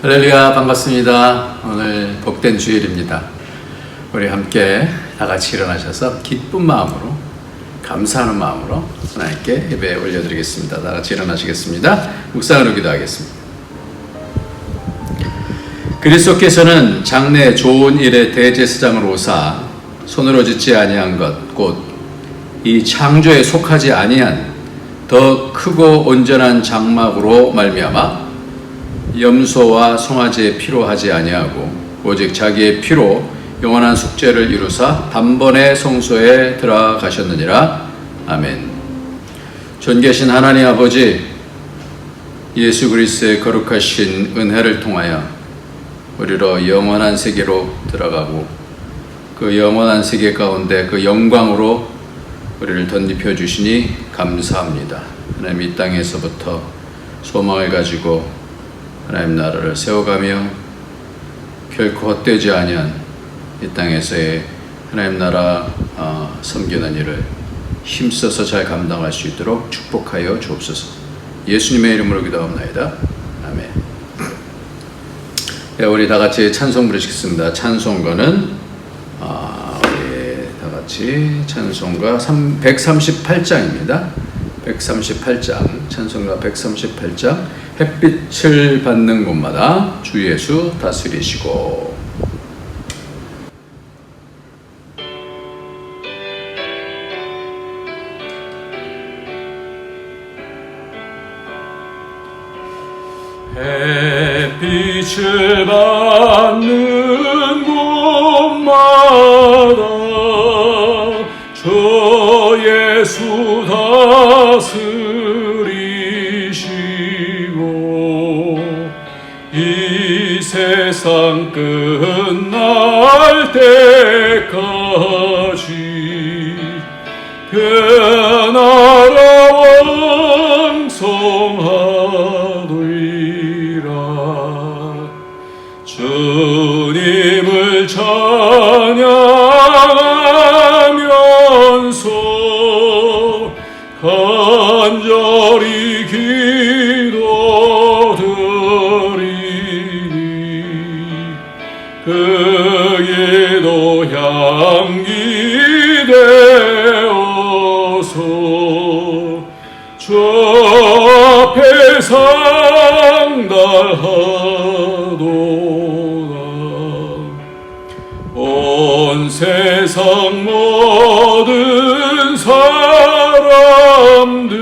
할렐루야, 반갑습니다. 오늘 복된 주일입니다. 우리 함께 다 같이 일어나셔서 기쁜 마음으로, 감사하는 마음으로 하나님께 예배 올려드리겠습니다. 다 같이 일어나시겠습니다. 묵상으로 기도하겠습니다. 그리스도께서는 장래 좋은 일의 대제사장으로 오사 손으로 짓지 아니한 것 곧 이 창조에 속하지 아니한 더 크고 온전한 장막으로 말미암아 염소와 송아지의 피로 하지 아니하고 오직 자기의 피로 영원한 속죄를 이루사 단번에 성소에 들어가셨느니라. 아멘. 존귀하신 하나님 아버지, 예수 그리스도의 거룩하신 은혜를 통하여 우리로 영원한 세계로 들어가고 그 영원한 세계 가운데 그 영광으로 우리를 덧입혀 주시니 감사합니다. 하나님, 이 땅에서부터 소망을 가지고 하나님 나라를 세워가며 결코 헛되지 아니한 이 땅에서의 하나님 나라 섬기는 일을 힘써서 잘 감당할 수 있도록 축복하여 주옵소서. 예수님의 이름으로 기도합나이다. 아멘. 네, 우리 다 같이 찬송 부르시겠습니다. 찬송가는 우리 다 같이 찬송가 138장입니다. 138장, 찬송가 138장. 햇빛을 받는 곳마다 주 예수 다스리시고. 햇빛을 받는 곳마다 주 예수 다스리시고 이 세상 끝날 때까지 그 나라 왕성하리라. 주님을 찬양하면서 간절히 기도드리니 그의 향기 되어서 주 앞에 상달하도다. 온 세상 모든 사람들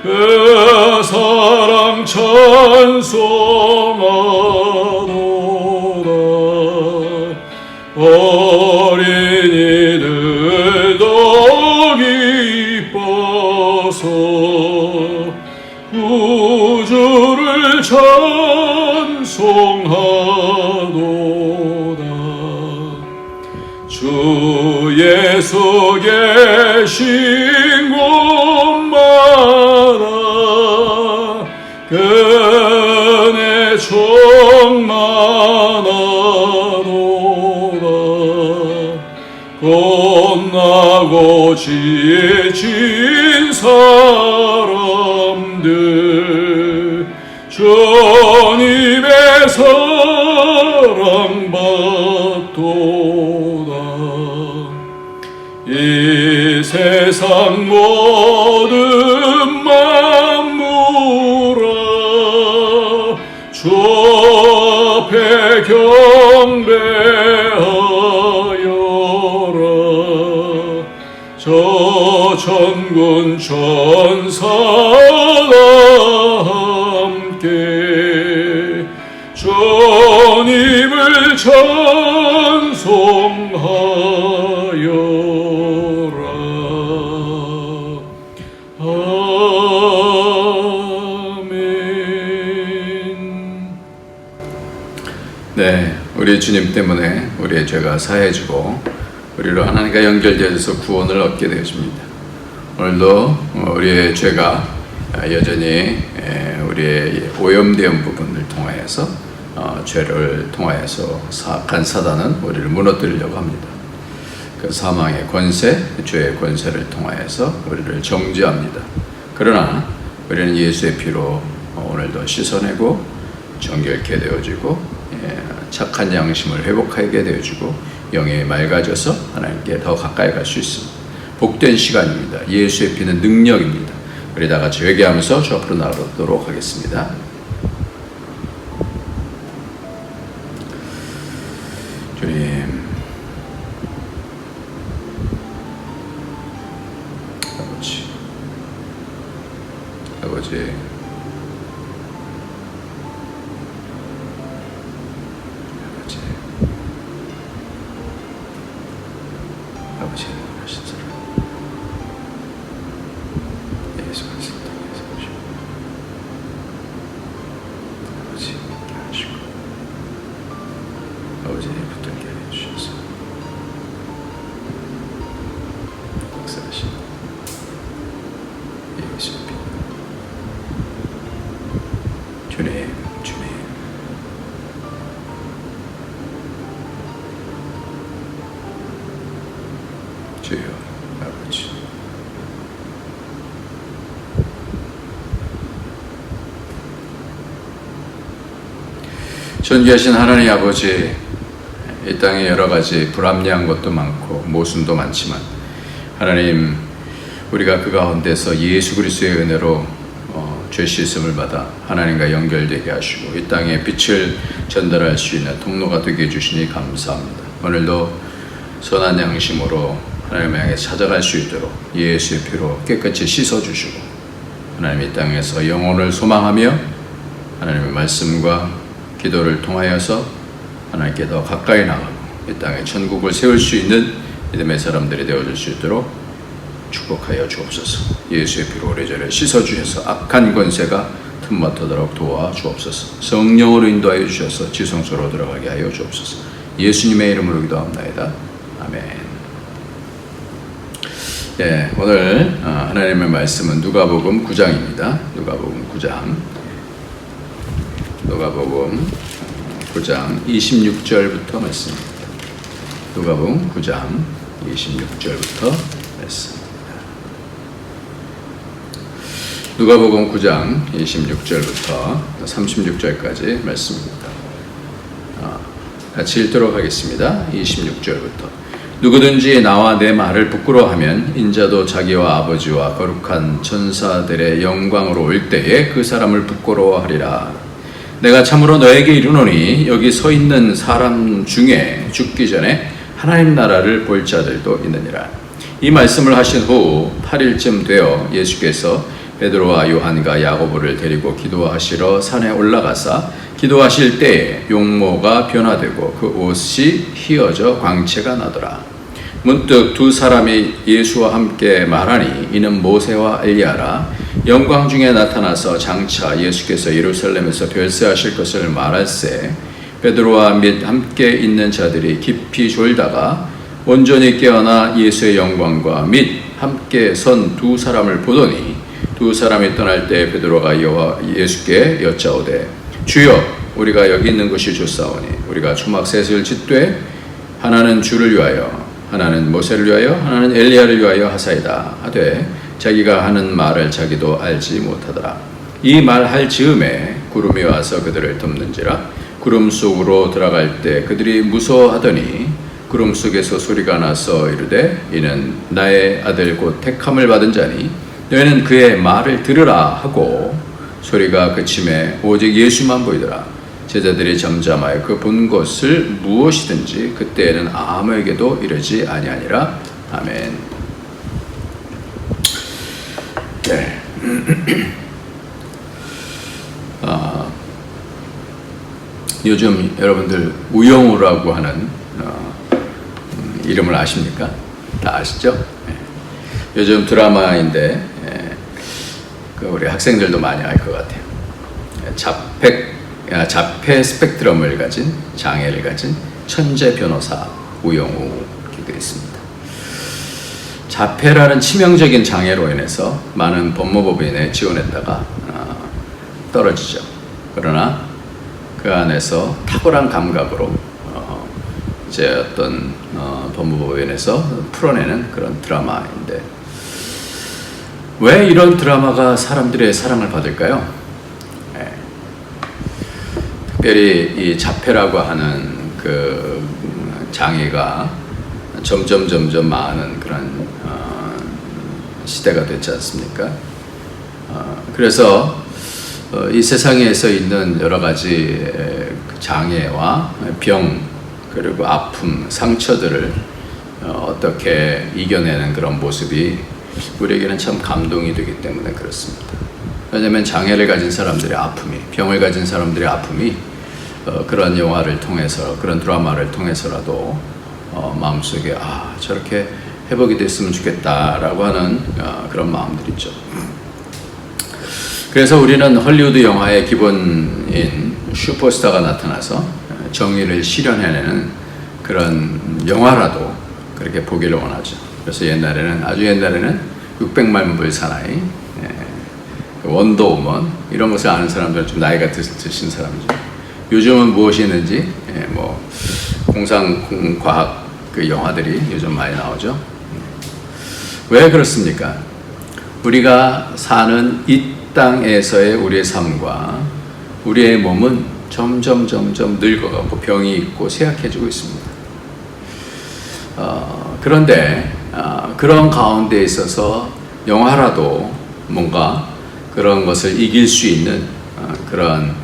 그 사랑 찬송하도다. 어린이들도 기뻐서 구주를 찬송하도다. 주 예수 계신 곳마다 그네 충만하도다. 곧나고 지친 사람들 주님의 사랑받도다. 이 세상 모든 만물아 주 앞에 경배하여라. 저 천군 천사와 함께 주님을 찬송하여라. 아멘. 네, 우리 주님 때문에 우리의 죄가 사해지고 우리로 하나님과 연결되어서 구원을 얻게 되어집니다. 오늘도 우리의 죄가 여전히 우리의 오염된 부분을 통하여서 죄를 통하여서 사악한 사단은 우리를 무너뜨리려고 합니다. 그 사망의 권세, 죄의 권세를 통하여서 우리를 정죄합니다. 그러나 우리는 예수의 피로 오늘도 씻어내고 정결케 되어지고 착한 양심을 회복하게 되어지고 영이 맑아져서 하나님께 더 가까이 갈 수 있습니다. 복된 시간입니다. 예수의 피는 능력입니다. 우리 다 같이 회개하면서 주 앞으로 나아가도록 하겠습니다. 주님, 아버지, 아버지 하신 사람 예수 그리스도 통해서 오시고 아버지 함께 하시고 아버지 붙들게 해주셔서 역사하신 예수 피 주님 주여 아버지, 존귀하신 하나님 아버지, 이 땅에 여러 가지 불합리한 것도 많고 모순도 많지만 하나님, 우리가 그 가운데서 예수 그리스도의 은혜로 죄 씻음을 받아 하나님과 연결되게 하시고 이 땅에 빛을 전달할 수 있는 통로가 되게 해주시니 감사합니다. 오늘도 선한 양심으로 하나님을 향해 찾아갈 수 있도록 예수의 피로 깨끗이 씻어주시고 하나님 이 땅에서 영혼을 소망하며 하나님의 말씀과 기도를 통하여서 하나님께 더 가까이 나가고 이 땅에 천국을 세울 수 있는 믿음의 사람들이 되어줄 수 있도록 축복하여 주옵소서. 예수의 피로 오래전에 씻어주셔서 악한 권세가 틈맡도록 도와주옵소서. 성령으로 인도하여 주셔서 지성소로 들어가게 하여 주옵소서. 예수님의 이름으로 기도합나이다. 아멘. 네, 오늘 하나님의 말씀은 누가복음 9장입니다. 누가복음 9장 26절부터 말씀입니다. 누가복음 9장 26절부터 말씀. 누가복음 9장 26절부터 36절까지 말씀입니다. 같이 읽도록 하겠습니다. 26절부터. 누구든지 나와 내 말을 부끄러워하면 인자도 자기와 아버지와 거룩한 천사들의 영광으로 올 때에 그 사람을 부끄러워하리라. 내가 참으로 너에게 이르노니 여기 서 있는 사람 중에 죽기 전에 하나님 나라를 볼 자들도 있느니라. 이 말씀을 하신 후 8일쯤 되어 예수께서 베드로와 요한과 야고보를 데리고 기도하시러 산에 올라가사 기도하실 때에 용모가 변화되고 그 옷이 휘어져 광채가 나더라. 문득 두 사람이 예수와 함께 말하니 이는 모세와 엘리야라. 영광 중에 나타나서 장차 예수께서 예루살렘에서 별세하실 것을 말할세 베드로와 및 함께 있는 자들이 깊이 졸다가 온전히 깨어나 예수의 영광과 및 함께 선 두 사람을 보더니 두 사람이 떠날 때 베드로가 예수께 여짜오되 주여 우리가 여기 있는 것이 좋사오니 우리가 초막 셋을 짓되 하나는 주를 위하여 하나는 모세를 위하여 하나는 엘리야를 위하여 하사이다 하되 자기가 하는 말을 자기도 알지 못하더라. 이 말할 즈음에 구름이 와서 그들을 덮는지라. 구름 속으로 들어갈 때 그들이 무서워하더니 구름 속에서 소리가 나서 이르되 이는 나의 아들 곧 택함을 받은 자니 너희는 그의 말을 들으라 하고 소리가 그침에 오직 예수만 보이더라. 제자들이 잠잠하여 그 본 것을 무엇이든지 그때에는 아무에게도 이르지 아니하니라. 아멘. 네. 요즘 여러분들 우영우라고 하는 이름을 아십니까? 다 아시죠? 네. 요즘 드라마인데 우리 학생들도 많이 알 것 같아요. 자폐 스펙트럼을 가진 장애를 가진 천재 변호사 우영우 이렇게 되어 있습니다. 자폐라는 치명적인 장애로 인해서 많은 법무법인에 지원했다가 떨어지죠. 그러나 그 안에서 탁월한 감각으로 이제 어떤 법무법인에서 풀어내는 그런 드라마인데 왜 이런 드라마가 사람들의 사랑을 받을까요? 특별히 이 자폐라고 하는 그 장애가 점점 많은 그런 시대가 됐지 않습니까? 그래서 이 세상에서 있는 여러 가지 장애와 병 그리고 아픔, 상처들을 어떻게 이겨내는 그런 모습이 우리에게는 참 감동이 되기 때문에 그렇습니다. 왜냐하면 장애를 가진 사람들의 아픔이, 병을 가진 사람들의 아픔이 그런 영화를 통해서, 그런 드라마를 통해서라도 마음속에 저렇게 회복이 됐으면 좋겠다라고 하는 그런 마음들이 있죠. 그래서 우리는 헐리우드 영화의 기본인 슈퍼스타가 나타나서 정의를 실현해내는 그런 영화라도 그렇게 보기를 원하죠. 그래서 아주 옛날에는 600만 불 사나이, 원더우먼 이런 것을 아는 사람들은 좀 나이가 드신 사람이죠. 요즘은 무엇이 있는지 뭐 공상과학 그 영화들이 요즘 많이 나오죠. 왜 그렇습니까? 우리가 사는 이 땅에서의 우리의 삶과 우리의 몸은 점점 늙어가고 병이 있고 쇠약해지고 있습니다. 그런데 그런 가운데 있어서 영화라도 뭔가 그런 것을 이길 수 있는 그런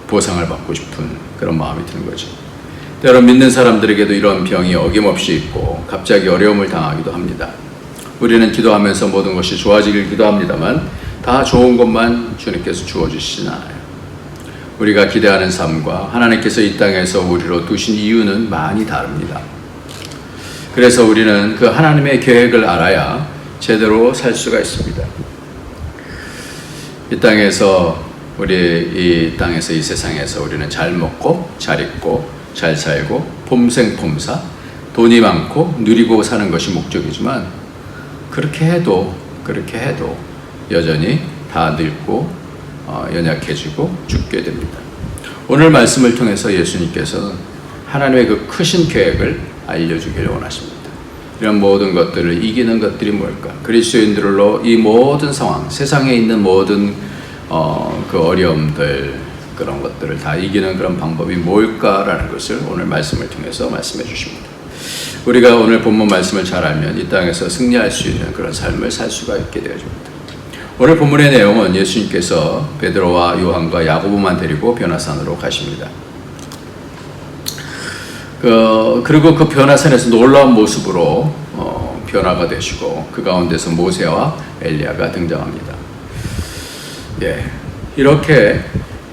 보상을 받고 싶은 그런 마음이 드는 거죠. 때로 믿는 사람들에게도 이런 병이 어김없이 있고 갑자기 어려움을 당하기도 합니다. 우리는 기도하면서 모든 것이 좋아지길 기도합니다만 다 좋은 것만 주님께서 주어주시진 않아요. 우리가 기대하는 삶과 하나님께서 이 땅에서 우리로 두신 이유는 많이 다릅니다. 그래서 우리는 그 하나님의 계획을 알아야 제대로 살 수가 있습니다. 이 땅에서 이 세상에서 우리는 잘 먹고 잘 입고 잘 살고 폼생폼사 돈이 많고 누리고 사는 것이 목적이지만 그렇게 해도 여전히 다 늙고 연약해지고 죽게 됩니다. 오늘 말씀을 통해서 예수님께서는 하나님의 그 크신 계획을 알려주기를 원하십니다. 이런 모든 것들을 이기는 것들이 뭘까? 그리스도인들로 이 모든 상황, 세상에 있는 모든 그 어려움들, 그런 것들을 다 이기는 그런 방법이 뭘까라는 것을 오늘 말씀을 통해서 말씀해 주십니다. 우리가 오늘 본문 말씀을 잘 알면 이 땅에서 승리할 수 있는 그런 삶을 살 수가 있게 되어집니다. 오늘 본문의 내용은 예수님께서 베드로와 요한과 야고보만 데리고 변화산으로 가십니다. 그리고 그 변화산에서 놀라운 모습으로 변화가 되시고 그 가운데서 모세와 엘리야가 등장합니다. 이렇게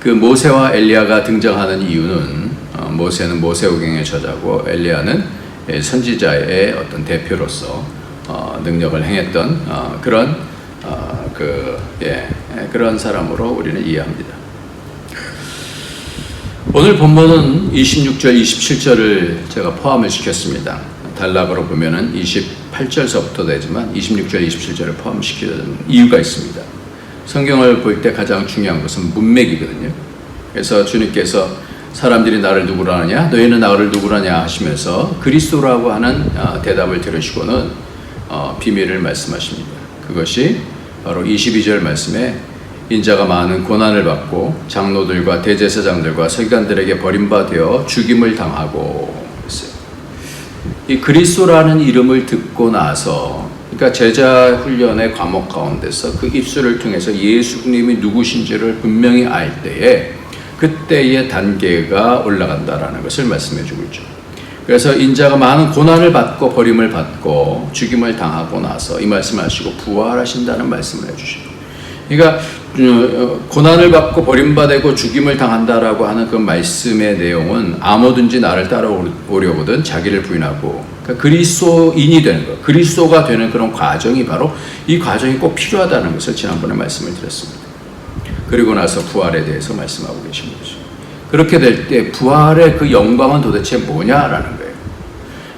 그 모세와 엘리야가 등장하는 이유는 모세는 모세오경의 저자고 엘리야는 선지자의 어떤 대표로서 능력을 행했던 그런 사람으로 우리는 이해합니다. 오늘 본문은 26절, 27절을 제가 포함을 시켰습니다. 단락으로 보면은 28절서부터 되지만 26절, 27절을 포함시키는 이유가 있습니다. 성경을 볼 때 가장 중요한 것은 문맥이거든요. 그래서 주님께서 사람들이 나를 누구로 하느냐, 너희는 나를 누구로 하냐 하시면서 그리스도라고 하는 대답을 들으시고는 비밀을 말씀하십니다. 그것이 바로 22절 말씀에 인자가 많은 고난을 받고 장로들과 대제사장들과 서기관들에게 버림받아 죽임을 당하고 했어요. 이 그리스도라는 이름을 듣고 나서, 그러니까 제자 훈련의 과목 가운데서 그 입술을 통해서 예수님이 누구신지를 분명히 알 때에 그때의 단계가 올라간다라는 것을 말씀해 주고 있죠. 그래서 인자가 많은 고난을 받고 버림을 받고 죽임을 당하고 나서 이 말씀을 하시고 부활하신다는 말씀을 해주시죠. 그러니까 고난을 받고 버림받고 죽임을 당한다라고 하는 그 말씀의 내용은 아무든지 나를 따라오려거든 자기를 부인하고, 그러니까 그리스도인이 되는 것, 그리스도가 되는 그런 과정이 바로 이 과정이 꼭 필요하다는 것을 지난번에 말씀을 드렸습니다. 그리고 나서 부활에 대해서 말씀하고 계신 거죠. 그렇게 될 때 부활의 그 영광은 도대체 뭐냐라는 거예요.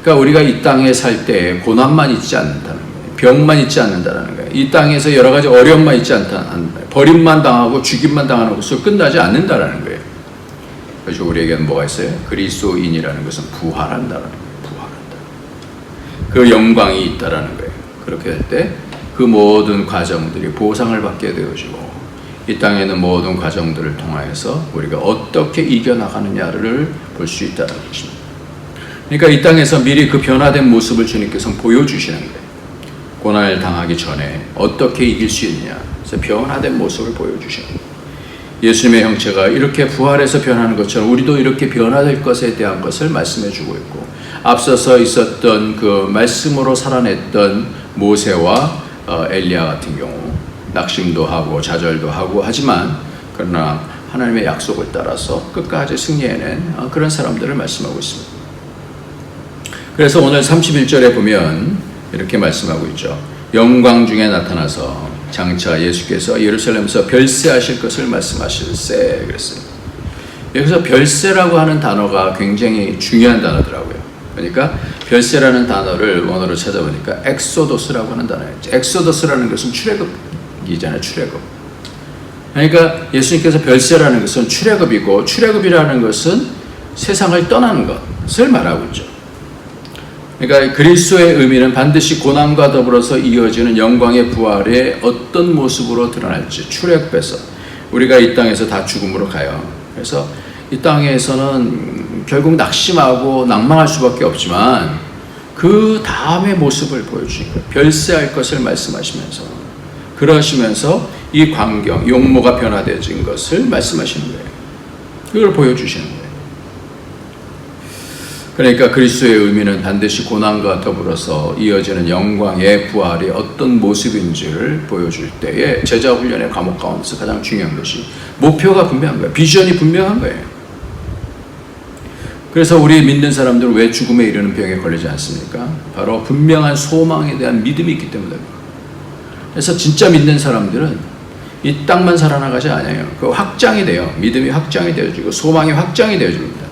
그러니까 우리가 이 땅에 살 때 고난만 있지 않는다는 거예요. 병만 있지 않는다는 거예요. 이 땅에서 여러 가지 어려움만 있지 않다는 거예요. 버림만 당하고 죽임만 당하는 것으로 끝나지 않는다는 거예요. 그래서 우리에게는 뭐가 있어요? 그리스도인이라는 것은 부활한다는 거예요. 부활한다. 그 영광이 있다라는 거예요. 그렇게 될 때 그 모든 과정들이 보상을 받게 되어지고 이 땅에 있는 모든 과정들을 통하여서 우리가 어떻게 이겨나가느냐를 볼 수 있다는 것입니다. 그러니까 이 땅에서 미리 그 변화된 모습을 주님께서 보여주시는 거예요. 고난을 당하기 전에 어떻게 이길 수 있느냐, 그래서 변화된 모습을 보여주시는 거예요. 예수님의 형체가 이렇게 부활해서 변하는 것처럼 우리도 이렇게 변화될 것에 대한 것을 말씀해 주고 있고, 앞서서 있었던 그 말씀으로 살아냈던 모세와 엘리야 같은 경우 낙심도 하고 좌절도 하고 하지만 그러나 하나님의 약속을 따라서 끝까지 승리해낸 그런 사람들을 말씀하고 있습니다. 그래서 오늘 31절에 보면 이렇게 말씀하고 있죠. 영광 중에 나타나서 장차 예수께서 예루살렘에서 별세하실 것을 말씀하실세 그랬어요. 여기서 별세라고 하는 단어가 굉장히 중요한 단어더라고요. 그러니까 별세라는 단어를 원어로 찾아보니까 엑소도스라고 하는 단어예요. 엑소도스라는 것은 출애굽이잖아요. 출애굽. 그러니까 예수님께서 별세라는 것은 출애굽이고, 출애굽이라는 것은 세상을 떠나는 것을 말하고 있죠. 그러니까 그리스도의 의미는 반드시 고난과 더불어서 이어지는 영광의 부활의 어떤 모습으로 드러날지, 출애굽에서 우리가 이 땅에서 다 죽음으로 가요. 그래서 이 땅에서는 결국 낙심하고 낭망할 수밖에 없지만 그 다음의 모습을 보여주신 거예요. 별세할 것을 말씀하시면서, 그러시면서 이 광경, 용모가 변화되어진 것을 말씀하시는 거예요. 그걸 보여주시는 거예요. 그러니까 그리스도의 의미는 반드시 고난과 더불어서 이어지는 영광의 부활이 어떤 모습인지를 보여줄 때에 제자 훈련의 과목 가운데서 가장 중요한 것이 목표가 분명한 거예요. 비전이 분명한 거예요. 그래서 우리 믿는 사람들은 왜 죽음에 이르는 병에 걸리지 않습니까? 바로 분명한 소망에 대한 믿음이 있기 때문입니다. 그래서 진짜 믿는 사람들은 이 땅만 살아나가지 않아요. 그 확장이 돼요. 믿음이 확장이 되어지고 소망이 확장이 되어집니다.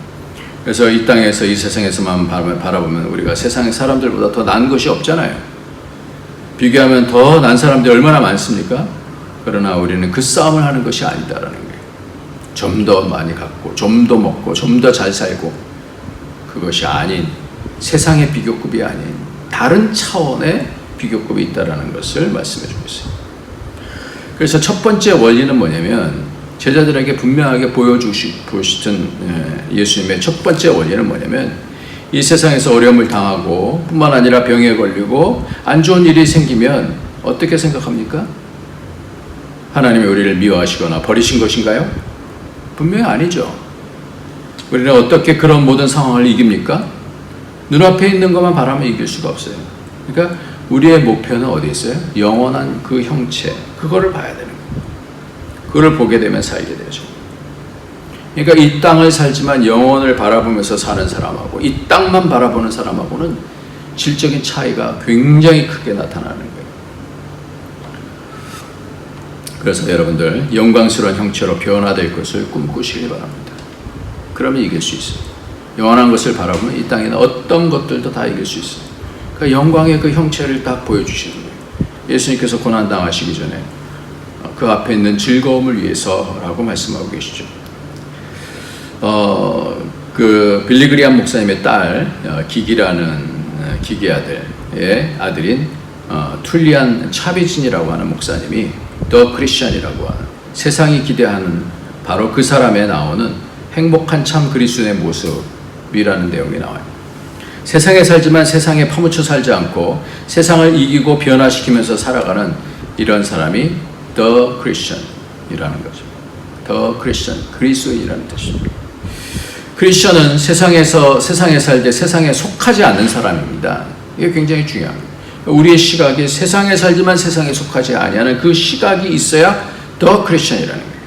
그래서 이 땅에서 이 세상에서만 바라보면 우리가 세상의 사람들보다 더 난 것이 없잖아요. 비교하면 더 난 사람들이 얼마나 많습니까? 그러나 우리는 그 싸움을 하는 것이 아니다라는 거예요. 좀 더 많이 갖고, 좀 더 먹고, 좀 더 잘 살고, 그것이 아닌, 세상의 비교급이 아닌 다른 차원의 비교급이 있다라는 것을 말씀해 주고 있어요. 그래서 첫 번째 원리는 뭐냐면, 제자들에게 분명하게 보여주시던 예수님의 첫 번째 원리는 뭐냐면, 이 세상에서 어려움을 당하고 뿐만 아니라 병에 걸리고 안 좋은 일이 생기면 어떻게 생각합니까? 하나님이 우리를 미워하시거나 버리신 것인가요? 분명히 아니죠. 우리는 어떻게 그런 모든 상황을 이깁니까? 눈앞에 있는 것만 바라면 이길 수가 없어요. 그러니까 우리의 목표는 어디 있어요? 영원한 그 형체, 그거를 봐야 되는 거예요. 그걸 보게 되면 살게 되죠. 그러니까 이 땅을 살지만 영원을 바라보면서 사는 사람하고 이 땅만 바라보는 사람하고는 질적인 차이가 굉장히 크게 나타나는 거예요. 그래서 여러분들 영광스러운 형체로 변화될 것을 꿈꾸시기 바랍니다. 그러면 이길 수 있어요. 영원한 것을 바라보면 이 땅에는 어떤 것들도 다 이길 수 있어요. 그러니까 영광의 그 형체를 딱 보여주시는 거예요. 예수님께서 고난당하시기 전에 그 앞에 있는 즐거움을 위해서라고 말씀하고 계시죠. 그 빌리그리암 목사님의 딸 기기라는 기기 아들의 아들인 툴리안 차비진이라고 하는 목사님이 더 크리스천이라고 하는, 세상이 기대하는 바로 그 사람에 나오는 행복한 참 그리스도의 모습이라는 내용이 나와요. 세상에 살지만 세상에 파묻혀 살지 않고 세상을 이기고 변화시키면서 살아가는 이런 사람이 더 크리스천이라는 거죠. 더 크리스천, 그리스도인이라는 뜻입니다. 크리스천은 세상에 살 때 세상에 속하지 않는 사람입니다. 이게 굉장히 중요합니다. 우리의 시각이 세상에 살지만 세상에 속하지 아니하는 그 시각이 있어야 더 크리스천이라는 거예요.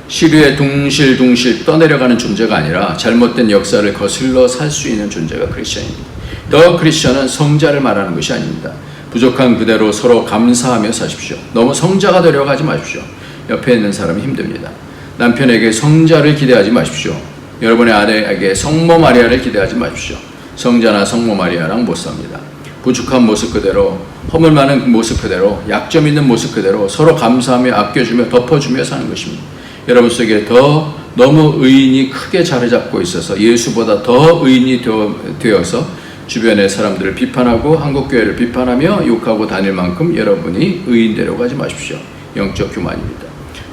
시류에 둥실둥실 떠내려가는 존재가 아니라 잘못된 역사를 거슬러 살 수 있는 존재가 크리스천입니다. 더 크리스천은 성자를 말하는 것이 아닙니다. 부족한 그대로 서로 감사하며 사십시오. 너무 성자가 되려고 하지 마십시오. 옆에 있는 사람이 힘듭니다. 남편에게 성자를 기대하지 마십시오. 여러분의 아내에게 성모 마리아를 기대하지 마십시오. 성자나 성모 마리아랑 못 삽니다. 부족한 모습 그대로, 허물 많은 모습 그대로, 약점 있는 모습 그대로 서로 감사하며 아껴주며 덮어주며 사는 것입니다. 여러분 속에 더 너무 의인이 크게 자리 잡고 있어서 예수보다 더 의인이 되어서 주변의 사람들을 비판하고 한국교회를 비판하며 욕하고 다닐 만큼 여러분이 의인 되려고 하지 마십시오. 영적 교만입니다.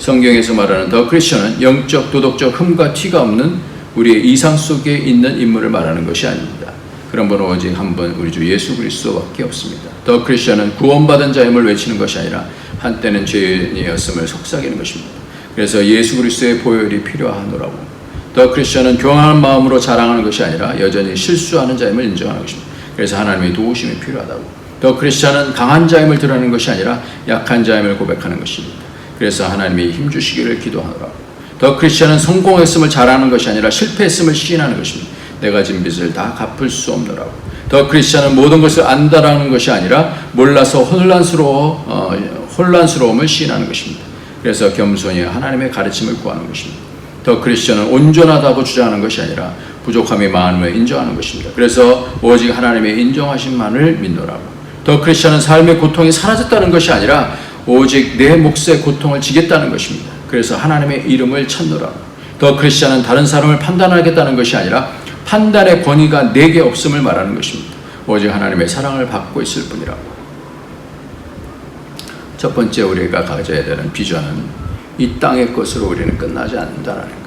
성경에서 말하는 더 크리스천은 영적, 도덕적 흠과 티가 없는 우리의 이상 속에 있는 인물을 말하는 것이 아닙니다. 그런 분은 오직 한 분 우리 주 예수 그리스도밖에 없습니다. 더 크리스천은 구원받은 자임을 외치는 것이 아니라 한때는 죄인이었음을 속삭이는 것입니다. 그래서 예수 그리스도의 보혈이 필요하노라고. 더 크리스천은 교만한 마음으로 자랑하는 것이 아니라 여전히 실수하는 자임을 인정하는 것입니다. 그래서 하나님의 도우심이 필요하다고. 더 크리스천은 강한 자임을 드러내는 것이 아니라 약한 자임을 고백하는 것입니다. 그래서 하나님이 힘주시기를 기도하노라고. 더 크리스천은 성공했음을 자랑하는 것이 아니라 실패했음을 시인하는 것입니다. 내가 진 빚을 다 갚을 수 없노라고. 더 크리스천은 모든 것을 안다라는 것이 아니라 몰라서 혼란스러움을 시인하는 것입니다. 그래서 겸손히 하나님의 가르침을 구하는 것입니다. 더 크리스천은 온전하다고 주장하는 것이 아니라 부족함이 많음을 인정하는 것입니다. 그래서 오직 하나님의 인정하심만을 믿노라고. 더 크리스천은 삶의 고통이 사라졌다는 것이 아니라 오직 내 몫의 고통을 지겠다는 것입니다. 그래서 하나님의 이름을 찾노라고. 더 크리스천은 다른 사람을 판단하겠다는 것이 아니라 판단의 권위가 내게 없음을 말하는 것입니다. 오직 하나님의 사랑을 받고 있을 뿐이라고. 첫 번째 우리가 가져야 되는 비전은 이 땅의 것으로 우리는 끝나지 않는다는 거예요.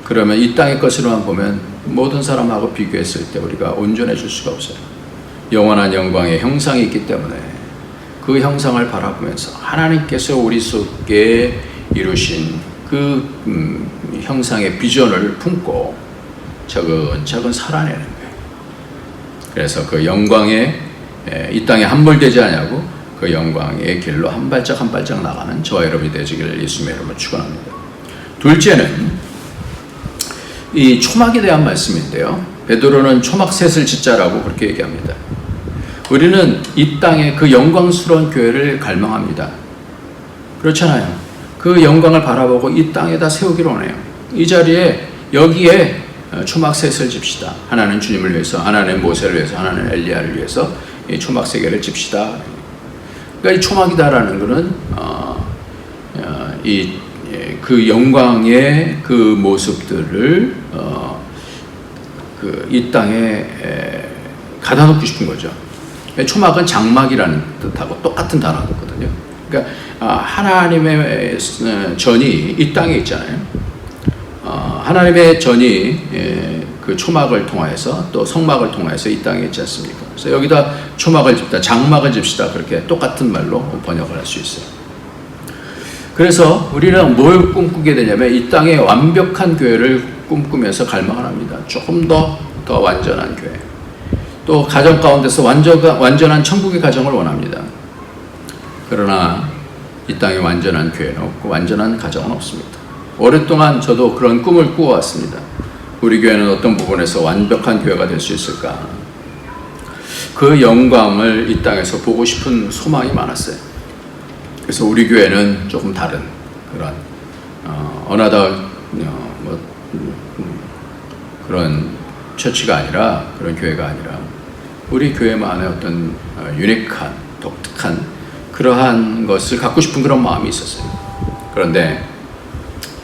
그러면 이 땅의 것으로만 보면 모든 사람하고 비교했을 때 우리가 온전해질 수가 없어요. 영원한 영광의 형상이 있기 때문에 그 형상을 바라보면서 하나님께서 우리 속에 이루신 그 형상의 비전을 품고 차근차근 살아내는 거예요. 그래서 그 영광에 이 땅에 함몰되지 않냐고 그 영광의 길로 한 발짝 한 발짝 나가는 저와 여러분이 되시기를 예수님의 이름으로 축원합니다. 둘째는 이 초막에 대한 말씀인데요. 베드로는 초막셋을 짓자라고 그렇게 얘기합니다. 우리는 이 땅에 그 영광스러운 교회를 갈망합니다. 그렇잖아요. 그 영광을 바라보고 이 땅에다 세우기로 하네요. 이 자리에 여기에 초막셋을 집시다. 하나는 주님을 위해서, 하나는 모세를 위해서, 하나는 엘리야를 위해서 이 초막 세 개를 집시다. 그러니까 이 초막이다라는 것은 그 영광의 그 모습들을 이 땅에 가다 놓고 싶은 거죠. 초막은 장막이라는 뜻하고 똑같은 단어거든요. 그러니까 하나님의 전이 이 땅에 있잖아요. 하나님의 전이 그 초막을 통하여서 또 성막을 통하여서 이 땅에 있지 않습니까? 그래서 여기다 초막을 집다, 장막을 집시다 그렇게 똑같은 말로 번역을 할 수 있어요. 그래서 우리는 뭘 꿈꾸게 되냐면 이 땅에 완벽한 교회를 꿈꾸면서 갈망을 합니다. 조금 더 완전한 교회. 또 가정 가운데서 완전한 천국의 가정을 원합니다. 그러나 이 땅에 완전한 교회는 없고 완전한 가정은 없습니다. 오랫동안 저도 그런 꿈을 꾸어왔습니다. 우리 교회는 어떤 부분에서 완벽한 교회가 될 수 있을까? 그 영광을 이 땅에서 보고 싶은 소망이 많았어요. 그래서 우리 교회는 조금 다른 그런 그런 처치가 아니라, 그런 교회가 아니라 우리 교회만의 어떤 유니크한, 독특한 그러한 것을 갖고 싶은 그런 마음이 있었어요. 그런데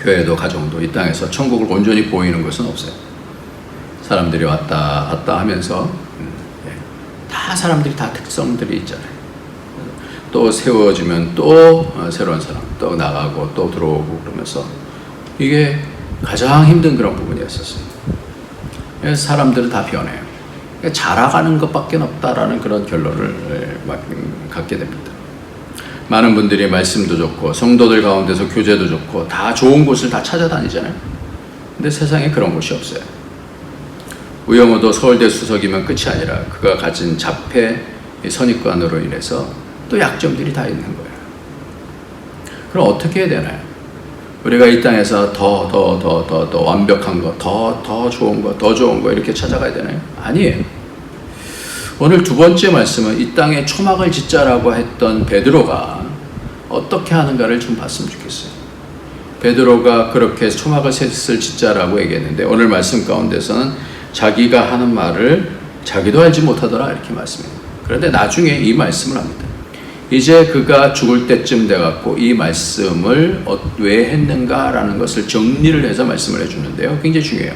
교회도 가정도 이 땅에서 천국을 온전히 보이는 것은 없어요. 사람들이 왔다 갔다 하면서 다 사람들이 다 특성들이 있잖아요. 또 세워지면 또 새로운 사람 또 나가고 또 들어오고 그러면서 이게 가장 힘든 그런 부분이었었어요. 그래서 사람들은 다 변해요. 자라가는 것밖에 없다라는 그런 결론을 갖게 됩니다. 많은 분들이 말씀도 좋고 성도들 가운데서 교제도 좋고 다 좋은 곳을 다 찾아다니잖아요. 근데 세상에 그런 곳이 없어요. 우영우도 서울대 수석이면 끝이 아니라 그가 가진 자폐 선입관으로 인해서 또 약점들이 다 있는 거예요. 그럼 어떻게 해야 되나요? 우리가 이 땅에서 더 완벽한 거, 더 좋은 거, 더 좋은 거 이렇게 찾아가야 되나요? 아니에요. 오늘 두 번째 말씀은 이 땅에 초막을 짓자라고 했던 베드로가 어떻게 하는가를 좀 봤으면 좋겠어요. 베드로가 그렇게 초막을 셋을 짓자라고 얘기했는데 오늘 말씀 가운데서는 자기가 하는 말을 자기도 알지 못하더라 이렇게 말씀해요. 그런데 나중에 이 말씀을 합니다. 이제 그가 죽을 때쯤 돼갖고 이 말씀을 왜 했는가라는 것을 정리를 해서 말씀을 해주는데요. 굉장히 중요해요.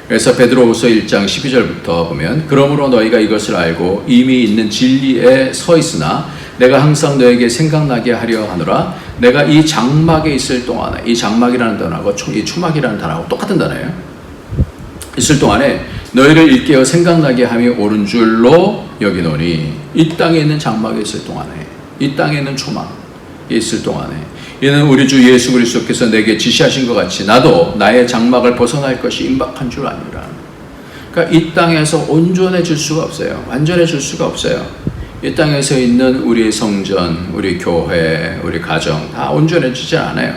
그래서 베드로후서 1장 12절부터 보면 그러므로 너희가 이것을 알고 이미 있는 진리에 서 있으나 내가 항상 너에게 생각나게 하려 하노라. 내가 이 장막에 있을 동안에, 이 장막이라는 단어하고 이 초막이라는 단어하고 똑같은 단어예요. 있을 동안에 너희를 일깨어 생각나게 함이 옳은 줄로 여기노니, 이 땅에 있는 장막에 있을 동안에, 이 땅에 있는 초막에 있을 동안에, 이는 우리 주 예수 그리스도께서 내게 지시하신 것 같이 나도 나의 장막을 벗어날 것이 임박한 줄 아니라. 그러니까 이 땅에서 온전해질 수가 없어요. 완전해질 수가 없어요. 이 땅에서 있는 우리 성전, 우리 교회, 우리 가정 다 온전해지지 않아요.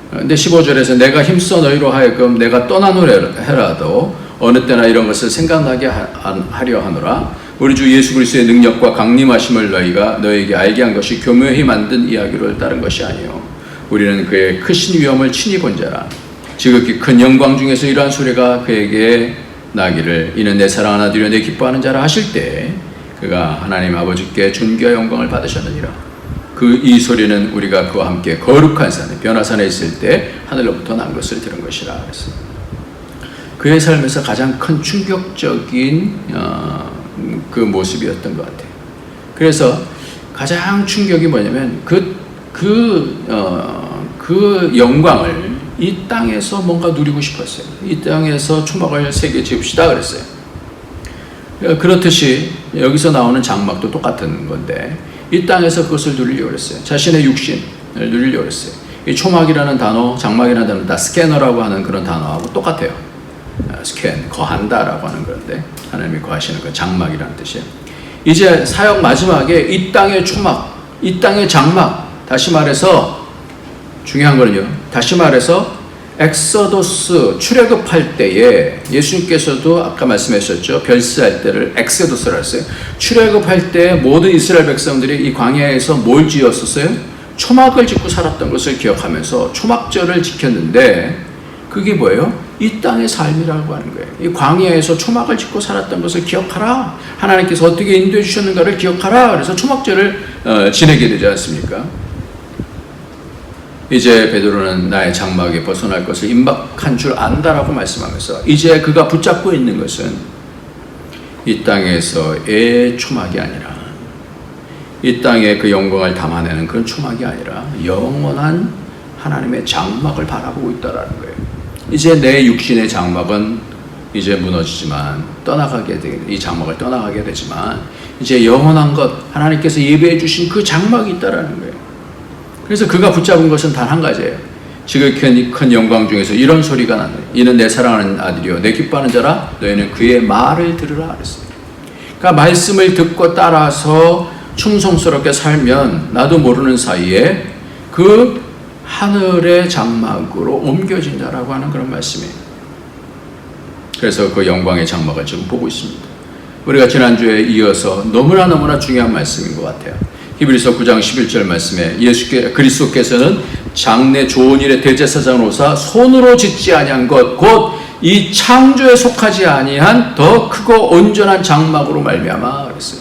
근데 15절에서 내가 힘써 너희로 하여금 내가 떠나노래라도 어느 때나 이런 것을 생각나게 하려 하노라. 우리 주 예수 그리스도의 능력과 강림하심을 너희가 너에게 알게 한 것이 교묘히 만든 이야기를 따른 것이 아니요 우리는 그의 크신 위엄을 친히 본 자라. 지극히 큰 영광 중에서 이러한 소리가 그에게 나기를 이는 내 사랑하는 아들이요 내 기뻐하는 자라 하실 때 그가 하나님 아버지께 존귀와 영광을 받으셨느니라. 이 소리는 우리가 그와 함께 거룩한 산에 변화산에 있을 때 하늘로부터 난 것을 들은 것이라 그랬어요. 그의 삶에서 가장 큰 충격적인 그 모습이었던 것 같아요. 그래서 가장 충격이 뭐냐면 그 영광을 이 땅에서 뭔가 누리고 싶었어요. 이 땅에서 초막을 새겨 지읍시다 그랬어요. 그렇듯이 여기서 나오는 장막도 똑같은 건데 이 땅에서 그것을 누리려고 그랬어요. 자신의 육신을 누리려고 그랬어요. 이 초막이라는 단어, 장막이라는 단어 다 스캐너라고 하는 그런 단어하고 똑같아요. 스캔, 거한다라고 하는 건데 하나님이 거하시는 그 장막이라는 뜻이에요. 이제 사역 마지막에 이 땅의 초막, 이 땅의 장막, 다시 말해서 중요한 거는요. 다시 말해서 엑소도스 출애굽할 때에 예수님께서도 아까 말씀하셨죠. 별세할 때를 엑소도스라 했어요. 출애굽할 때 모든 이스라엘 백성들이 이 광야에서 뭘 지었었어요? 초막을 짓고 살았던 것을 기억하면서 초막절을 지켰는데 그게 뭐예요? 이 땅의 삶이라고 하는 거예요. 이 광야에서 초막을 짓고 살았던 것을 기억하라. 하나님께서 어떻게 인도해 주셨는가를 기억하라. 그래서 초막절을 지내게 되지 않습니까? 이제 베드로는 나의 장막에 벗어날 것을 임박한 줄 안다라고 말씀하면서 이제 그가 붙잡고 있는 것은 이 땅에서의 초막이 아니라 이 땅에 그 영광을 담아내는 그런 초막이 아니라 영원한 하나님의 장막을 바라보고 있다라는 거예요. 이제 내 육신의 장막은 이제 무너지지만 떠나가게 되게 이 장막을 떠나가게 되지만 이제 영원한 것 하나님께서 예배해 주신 그 장막이 있다라는 거예요. 그래서 그가 붙잡은 것은 단 한 가지예요. 지극히 큰 영광 중에서 이런 소리가 나네. 이는 내 사랑하는 아들이요 내 기뻐하는 자라. 너희는 그의 말을 들으라 그랬어요. 그러니까 말씀을 듣고 따라서 충성스럽게 살면 나도 모르는 사이에 그 하늘의 장막으로 옮겨진다라고 하는 그런 말씀이에요. 그래서 그 영광의 장막을 지금 보고 있습니다. 우리가 지난주에 이어서 너무나 중요한 말씀인 것 같아요. 히브리서 9장 11절 말씀에 그리스도께서는 장래 좋은 일의 대제사장으로 오사 손으로 짓지 아니한 것 곧 이 창조에 속하지 아니한 더 크고 온전한 장막으로 말미암아 그랬어요.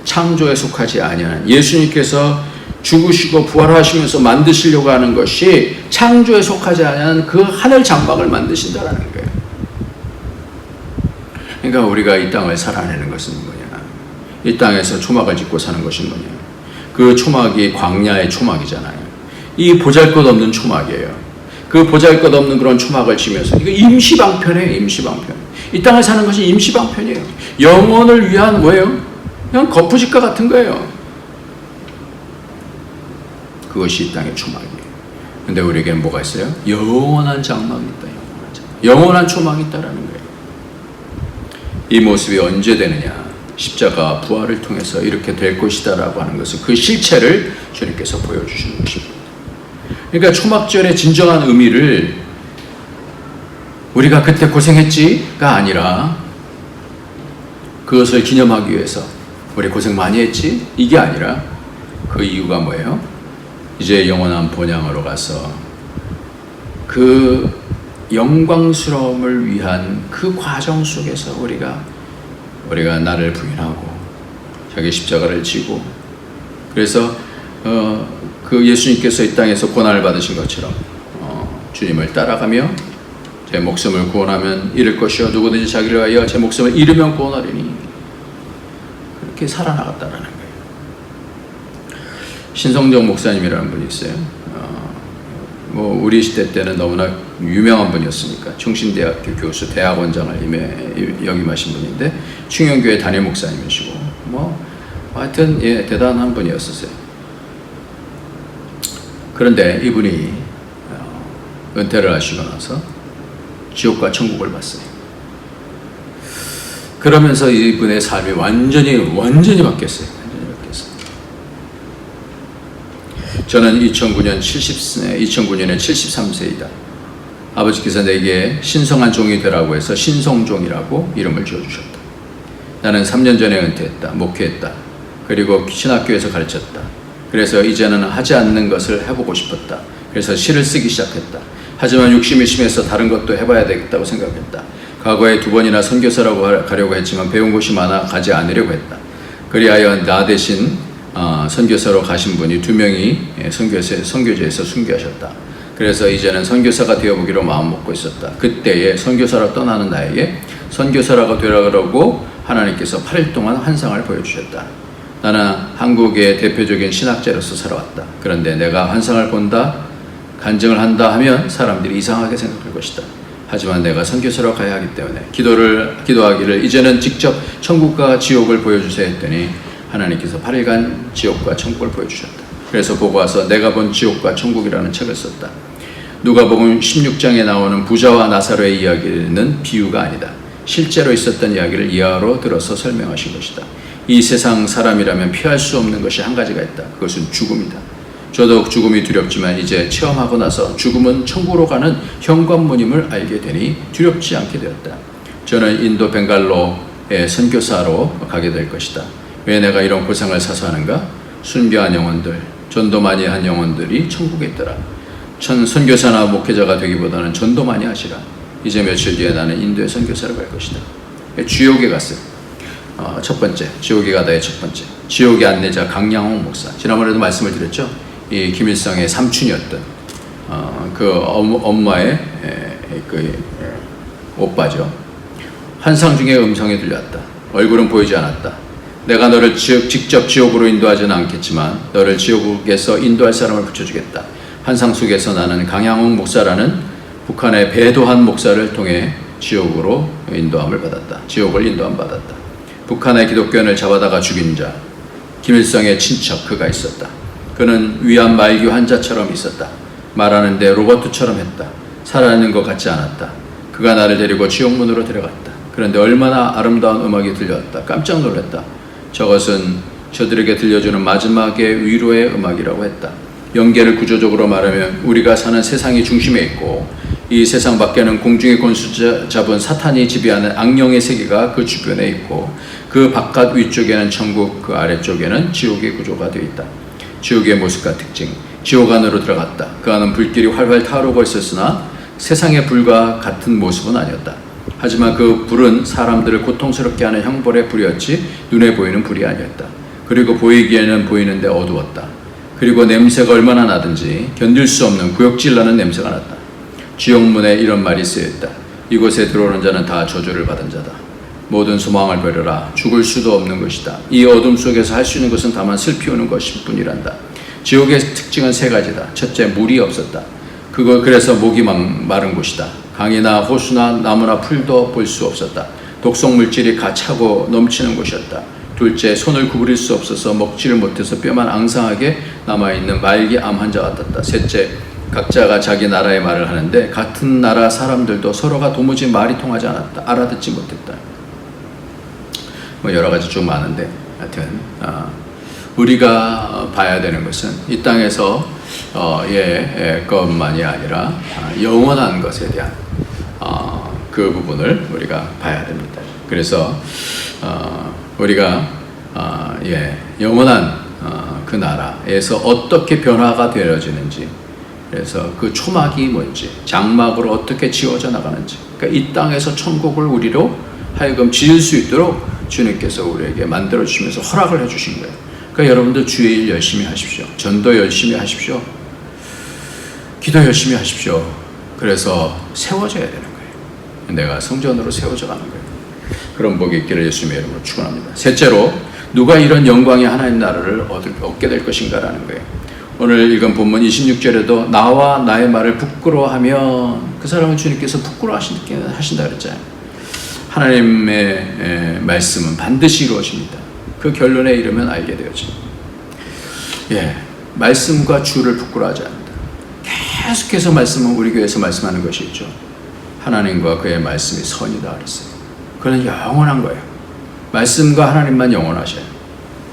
창조에 속하지 아니한 예수님께서 죽으시고 부활하시면서 만드시려고 하는 것이 창조에 속하지 아니한 그 하늘 장막을 만드신다라는 거예요. 그러니까 우리가 이 땅을 살아내는 것은 뭐냐? 이 땅에서 초막을 짓고 사는 것이 뭐냐? 그 초막이 광야의 초막이잖아요. 이 보잘것없는 초막이에요. 그 보잘것없는 그런 초막을 치면서 이거 임시방편이에요. 임시방편. 이 땅을 사는 것이 임시방편이에요. 영혼을 위한 뭐예요? 그냥 거푸집과 같은 거예요. 그것이 이 땅의 초막이에요. 근데 우리에게는 뭐가 있어요? 영원한 장막이 있다. 영원한 초막이 있다라는 거예요. 이 모습이 언제 되느냐? 십자가 부활을 통해서 이렇게 될 것이다라고 하는 것을 그 실체를 주님께서 보여주시는 것입니다. 그러니까 초막절의 진정한 의미를 우리가 그때 고생했지가 아니라 그것을 기념하기 위해서 우리 고생 많이 했지? 이게 아니라 그 이유가 뭐예요? 이제 영원한 본향으로 가서 그 영광스러움을 위한 그 과정 속에서 우리가 나를 부인하고 자기 십자가를 지고 그래서 그 예수님께서 이 땅에서 고난을 받으신 것처럼 주님을 따라가며 제 목숨을 구원하면 잃을 것이요 누구든지 자기를 위하여 제 목숨을 잃으면 구원하리니 그렇게 살아나갔다라는 거예요. 신성정 목사님이라는 분이 있어요. 뭐 우리 시대 때는 너무나 유명한 분이었으니까 충신대학교 교수, 대학원장을 역임하신 분인데 충영교회 담임 목사님이시고 뭐 하여튼 예, 대단한 분이었었어요. 그런데 이분이 은퇴를 하시고 나서 지옥과 천국을 봤어요. 그러면서 이분의 삶이 완전히 바뀌었어요. 저는 2009년에 73세이다. 아버지께서 내게 신성한 종이 되라고 해서 신성종이라고 이름을 지어주셨다. 나는 3년 전에 은퇴했다. 목회했다. 그리고 신학교에서 가르쳤다. 그래서 이제는 하지 않는 것을 해보고 싶었다. 그래서 시를 쓰기 시작했다. 하지만 욕심이 심해서 다른 것도 해봐야 되겠다고 생각했다. 과거에 2번이나 선교사라고 가려고 했지만 배운 곳이 많아 가지 않으려고 했다. 그리하여 나 대신 선교사로 가신 분이 2명이 선교제에서 순교하셨다. 그래서 이제는 선교사가 되어보기로 마음먹고 있었다. 그때에 선교사로 떠나는 나에게 선교사라고 되라고 하나님께서 8일 동안 환상을 보여주셨다. 나는 한국의 대표적인 신학자로서 살아왔다. 그런데 내가 환상을 본다, 간증을 한다 하면 사람들이 이상하게 생각할 것이다. 하지만 내가 선교사로 가야 하기 때문에 기도하기를 이제는 직접 천국과 지옥을 보여주세요 했더니 하나님께서 8일간 지옥과 천국을 보여주셨다. 그래서 보고 와서 내가 본 지옥과 천국이라는 책을 썼다. 누가복음 16장에 나오는 부자와 나사로의 이야기는 비유가 아니다. 실제로 있었던 이야기를 이하로 들어서 설명하신 것이다. 이 세상 사람이라면 피할 수 없는 것이 한 가지가 있다. 그것은 죽음이다. 저도 죽음이 두렵지만 이제 체험하고 나서 죽음은 천국으로 가는 현관문임을 알게 되니 두렵지 않게 되었다. 저는 인도 벵갈로의 선교사로 가게 될 것이다. 왜 내가 이런 고생을 사서 하는가? 순교한 영혼들, 전도 많이 한 영혼들이 천국에 있더라. 선교사나 목회자가 되기보다는 전도 많이 하시라. 이제 며칠 뒤에 나는 인도에 선교사를 갈 것이다. 지옥에 갔어요. 첫 번째, 지옥에 가다의 첫 번째. 지옥의 안내자 강양홍 목사. 지난번에도 말씀을 드렸죠. 이 김일성의 삼촌이었던 그 엄마의 오빠죠. 환상 중에 음성이 들려왔다. 얼굴은 보이지 않았다. 내가 너를 직접 지옥으로 인도하지는 않겠지만 너를 지옥에서 인도할 사람을 붙여주겠다. 환상 속에서 나는 강양홍 목사라는 북한의 배도한 목사를 통해 지옥으로 인도함을 받았다. 지옥을 인도함 받았다. 북한의 기독교인을 잡아다가 죽인 자, 김일성의 친척 그가 있었다. 그는 위암 말기 환자처럼 있었다. 말하는데 로봇처럼 했다. 살아있는 것 같지 않았다. 그가 나를 데리고 지옥문으로 데려갔다. 그런데 얼마나 아름다운 음악이 들려왔다. 깜짝 놀랐다. 저것은 저들에게 들려주는 마지막의 위로의 음악이라고 했다. 연계를 구조적으로 말하면 우리가 사는 세상이 중심에 있고 이 세상 밖에는 공중의 권수 잡은 사탄이 지배하는 악령의 세계가 그 주변에 있고 그 바깥 위쪽에는 천국, 그 아래쪽에는 지옥의 구조가 되어 있다. 지옥의 모습과 특징. 지옥 안으로 들어갔다. 그 안은 불길이 활활 타오르고 있었으나 세상의 불과 같은 모습은 아니었다. 하지만 그 불은 사람들을 고통스럽게 하는 형벌의 불이었지 눈에 보이는 불이 아니었다. 그리고 보이기에는 보이는데 어두웠다. 그리고 냄새가 얼마나 나든지 견딜 수 없는 구역질 나는 냄새가 났다. 지옥문에 이런 말이 쓰여있다. 이곳에 들어오는 자는 다 저주를 받은 자다. 모든 소망을 버려라. 죽을 수도 없는 것이다. 이 어둠 속에서 할 수 있는 것은 다만 슬피우는 것일 뿐이란다. 지옥의 특징은 3가지다. 첫째, 물이 없었다. 그래서 목이 마른 곳이다. 강이나 호수나 나무나 풀도 볼 수 없었다. 독성 물질이 가차고 넘치는 곳이었다. 둘째, 손을 구부릴 수 없어서 먹지를 못해서 뼈만 앙상하게 남아있는 말기 암 환자 같았다. 셋째, 각자가 자기 나라의 말을 하는데 같은 나라 사람들도 서로가 도무지 말이 통하지 않았다. 알아듣지 못했다. 뭐 여러 가지 좀 많은데 하여튼 우리가 봐야 되는 것은 이 땅에서 것만이 아니라 영원한 것에 대한 그 부분을 우리가 봐야 됩니다. 그래서 우리가 영원한 그 나라에서 어떻게 변화가 되어지는지, 그래서 그 초막이 뭔지, 장막으로 어떻게 지어져 나가는지, 그러니까 이 땅에서 천국을 우리로 하여금 지을 수 있도록 주님께서 우리에게 만들어 주시면서 허락을 해주신 거예요. 그러니까 여러분들 주의 일 열심히 하십시오. 전도 열심히 하십시오. 기도 열심히 하십시오. 그래서 세워져야 되는 거예요. 내가 성전으로 세워져 가는 거예요. 그런 복이 있기를 예수님의 이름으로 축원합니다. 셋째로, 누가 이런 영광의 하나님 나라를 얻게 될 것인가라는 거예요. 오늘 읽은 본문 26절에도 나와 나의 말을 부끄러워하면 그 사람은 주님께서 부끄러워하신다 그랬잖아요. 하나님의 말씀은 반드시 이루어집니다. 그 결론에 이르면 알게 되어져. 말씀과 주를 부끄러워하지 않는다. 계속해서 말씀은 우리 교회에서 말씀하는 것이 있죠. 하나님과 그의 말씀이 선이다 그랬어요. 그는 영원한 거예요. 말씀과 하나님만 영원하셔요.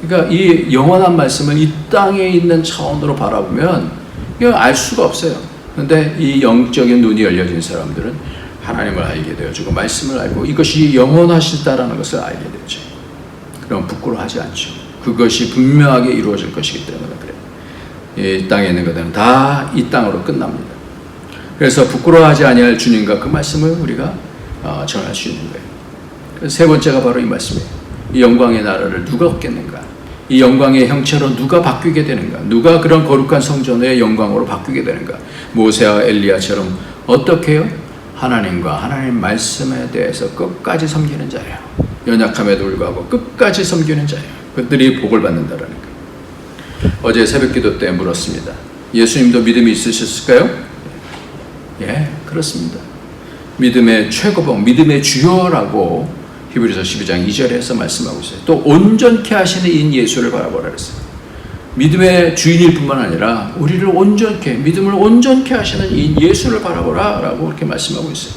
그러니까 이 영원한 말씀을 이 땅에 있는 차원으로 바라보면 이거 알 수가 없어요. 그런데 이 영적인 눈이 열려진 사람들은 하나님을 알게 되어지고 말씀을 알고 이것이 영원하시다라는 것을 알게 되죠. 그럼 부끄러워하지 않죠. 그것이 분명하게 이루어질 것이기 때문에 그래요. 이 땅에 있는 것들은 다 이 땅으로 끝납니다. 그래서 부끄러워하지 아니할 주님과 그 말씀을 우리가 전할 수 있는 거예요. 그래서 세 번째가 바로 이 말씀이에요. 이 영광의 나라를 누가 얻겠는가? 이 영광의 형체로 누가 바뀌게 되는가? 누가 그런 거룩한 성전의 영광으로 바뀌게 되는가? 모세와 엘리야처럼 어떻게 해요? 하나님과 하나님 말씀에 대해서 끝까지 섬기는 자예요. 연약함에도 불구하고 끝까지 섬기는 자예요. 그들이 복을 받는다라는 거예요. 어제 새벽기도 때 물었습니다. 예수님도 믿음이 있으셨을까요? 그렇습니다. 믿음의 최고봉, 믿음의 주요라고 히브리서 12장 2절에서 말씀하고 있어요. 또 온전케 하시는 인 예수를 바라보라 그랬어요. 믿음의 주인일 뿐만 아니라 우리를 온전케, 믿음을 온전케 하시는 인 예수를 바라보라 라고 그렇게 말씀하고 있어요.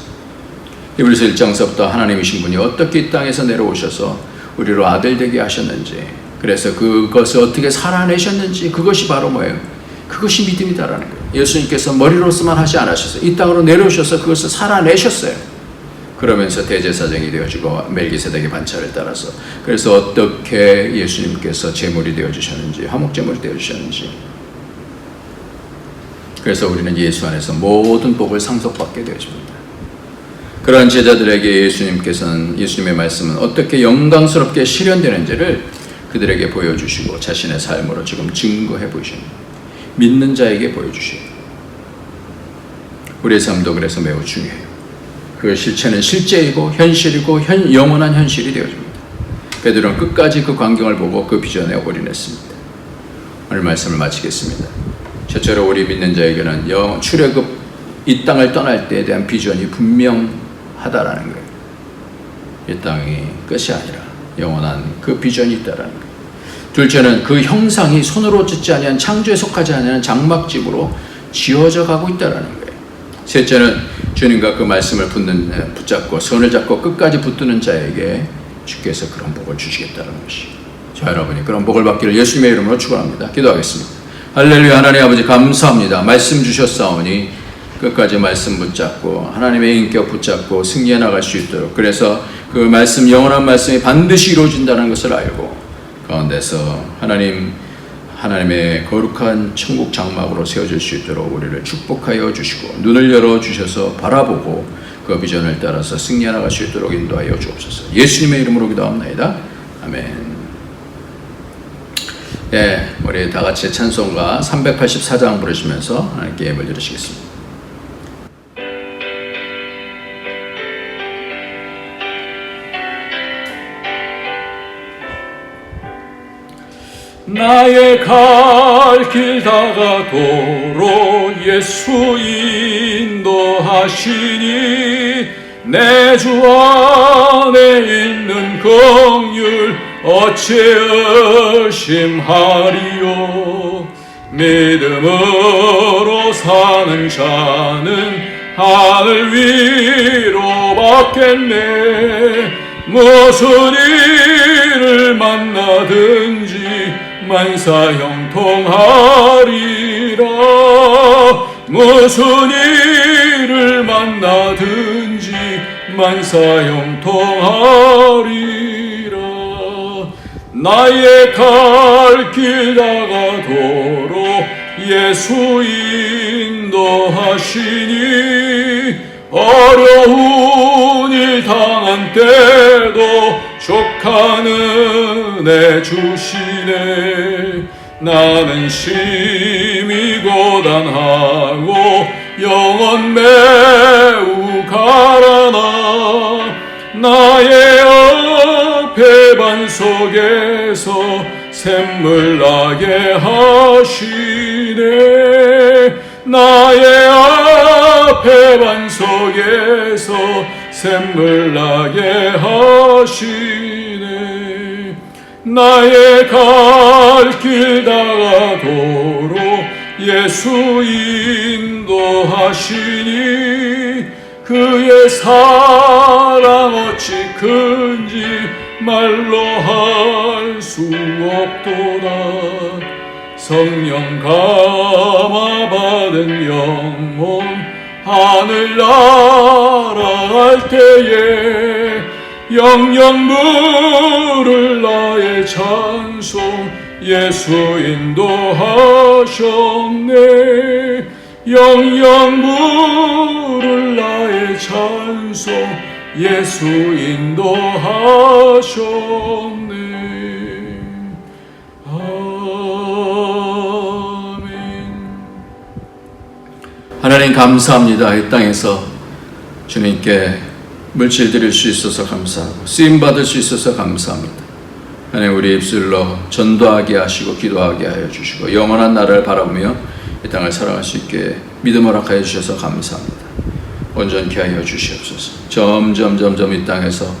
히브리서 1장서부터 하나님이신 분이 어떻게 이 땅에서 내려오셔서 우리로 아들 되게 하셨는지, 그래서 그것을 어떻게 살아내셨는지, 그것이 바로 뭐예요? 그것이 믿음이다라는 거예요. 예수님께서 머리로서만 하지 않으셨어요. 이 땅으로 내려오셔서 그것을 살아내셨어요. 그러면서 대제사장이 되어지고 멜기세덱의 반차를 따라서, 그래서 어떻게 예수님께서 제물이 되어주셨는지, 화목제물이 되어주셨는지, 그래서 우리는 예수 안에서 모든 복을 상속받게 되어집니다. 그러한 제자들에게 예수님의 말씀은 어떻게 영광스럽게 실현되는지를 그들에게 보여주시고 자신의 삶으로 지금 증거해 보이십니다. 믿는 자에게 보여주시고, 우리의 삶도 그래서 매우 중요해요. 그 실체는 실제이고 현실이고 영원한 현실이 되어집니다. 베드로는 끝까지 그 광경을 보고 그 비전에 올인했습니다. 오늘 말씀을 마치겠습니다. 첫째로 우리 믿는 자에게는 출애굽 이 땅을 떠날 때에 대한 비전이 분명하다라는 거예요. 이 땅이 끝이 아니라 영원한 그 비전이 있다라는 거예요. 둘째는 그 형상이 손으로 짓지 아니한 창조에 속하지 않은 장막집으로 지어져 가고 있다라는 거예요. 셋째는 주님과 그 말씀을 붙잡고 손을 잡고 끝까지 붙드는 자에게 주께서 그런 복을 주시겠다는 것이. 자, 여러분이 그런 복을 받기를 예수님의 이름으로 축원합니다. 기도하겠습니다. 할렐루야. 하나님 아버지 감사합니다. 말씀 주셨사오니 끝까지 말씀 붙잡고 하나님의 인격 붙잡고 승리해 나갈 수 있도록, 그래서 그 말씀, 영원한 말씀이 반드시 이루어진다는 것을 알고 가운데서 하나님의 거룩한 천국 장막으로 세워질 수 있도록 우리를 축복하여 주시고 눈을 열어주셔서 바라보고 그 비전을 따라서 승리해 나갈 수 있도록 인도하여 주옵소서. 예수님의 이름으로 기도합나이다. 아멘. 우리 다 같이 찬송가 384장 부르시면서 하나님께 예물 드리시겠습니다. 나의 갈 길 다가도록 예수 인도하시니 내 주 안에 있는 긍휼 어찌 의심하리요. 믿음으로 사는 자는 하늘 위로 받겠네. 무슨 일을 만나든지 만사형통하리라. 무슨 일을 만나든지 만사형통하리라. 나의 갈 길 다가도록 예수 인도하시니 어려운 일 당한 때도 족한 은혜 주시네. 나는 심히 고단하고 영혼 매우 가라나 나의 앞에 반석 속에서 샘물 나게 하시네. 나의 앞에 반 속에서 샘물 나게 하시네. 나의 갈 길 다가도록 예수 인도하시니 그의 사랑 어찌 큰지 말로 할 수 없도다. 성령 감화 받은 영혼 하늘 날아갈 때에 영영 부를 나의 찬송 예수 인도하셨네. 영영 부를 나의 찬송 예수 인도하셨네. 아멘. 하나님 감사합니다. 이 땅에서 주님께 물질 드릴 수 있어서 감사하고 쓰임 받을 수 있어서 감사합니다. 하나님, 우리 입술로 전도하게 하시고 기도하게 하여 주시고 영원한 나라를 바라보며 이 땅을 살아갈 수 있게 믿음 허락하여 주셔서 감사합니다. 온전케 하여 주시옵소서. 점점 이 땅에서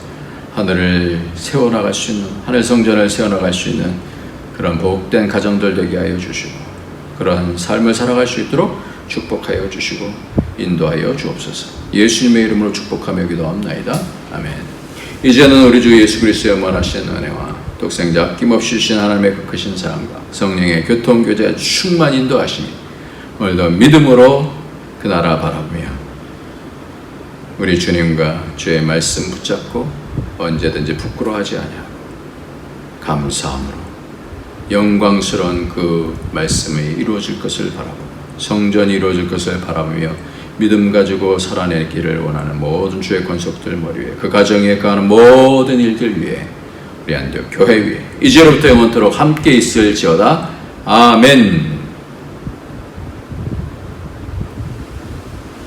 하늘을 세워나갈 수 있는, 하늘 성전을 세워나갈 수 있는 그런 복된 가정들 되게 하여 주시고 그러한 삶을 살아갈 수 있도록 축복하여 주시고 인도하여 주옵소서. 예수님의 이름으로 축복하며 기도합나이다. 아멘. 이제는 우리 주 예수 그리스도의 원하시는 은혜와 독생자 아낌없이 주신 하나님의 그 크신 사랑과 성령의 교통교제 충만 인도하시니 오늘도 믿음으로 그 나라 바라보며 우리 주님과 주의 말씀 붙잡고 언제든지 부끄러워하지 아니하고 감사함으로 영광스러운 그 말씀이 이루어질 것을 바라보고 성전이 이루어질 것을 바라보며 믿음 가지고 살아내기를 원하는 모든 주의 권속들 머리 위에 그 가정에 가는 모든 일들 위에 우리 안디옥 교회 위에 이제로부터 영원토록 함께 있을지어다. 아멘.